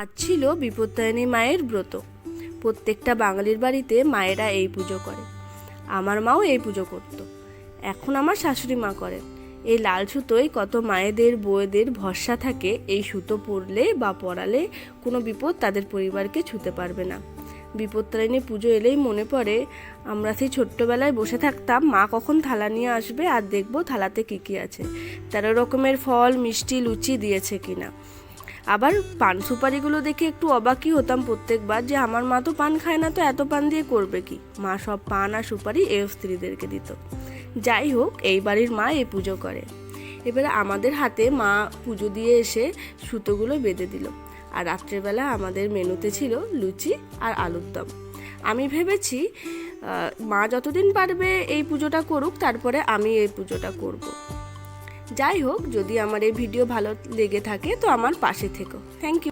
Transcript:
আজ ছিল বিপত্তারিণী মায়ের ব্রত। প্রত্যেকটা বাঙালির বাড়িতে মায়েরা এই পুজো করে। আমার মাও এই পুজো করতো। এখন আমার শাশুড়ি মা করেন। এই লাল সুতোয় কত মায়েদের বউয়েদের ভরসা থাকে, এই সুতো পরলে বা পরালে কোনো বিপদ তাদের পরিবারকে ছুঁতে পারবে না। বিপত্তারিণী পুজো এলেই মনে পড়ে আমরা সেই ছোট্টবেলায় বসে থাকতাম, মা কখন থালা নিয়ে আসবে আর দেখবো থালাতে কী কী আছে, 13 রকমের ফল, মিষ্টি, লুচি দিয়েছে কিনা। আবার পান সুপারিগুলো দেখে একটু অবাকই হতাম প্রত্যেকবার, যে আমার মা তো পান খায় না, তো এত পান দিয়ে করবে কি। মা সব পান আর সুপারি স্ত্রীদেরকে দিত। যাই হোক, এই বাড়ির মা এই পুজো করে। এবারে আমাদের হাতে মা পুজো দিয়ে এসে সুতোগুলো বেঁধে দিল। আর রাত্রেবেলা আমাদের মেনুতে ছিল লুচি আর আলুর দম। আমি ভেবেছি মা যতদিন পারবে এই পুজোটা করুক, তারপরে আমি এই পুজোটা করব। যাই হোক, যদি আমার এই ভিডিও ভালো লেগে থাকে তো আমার পাশে থেকো। Thank you.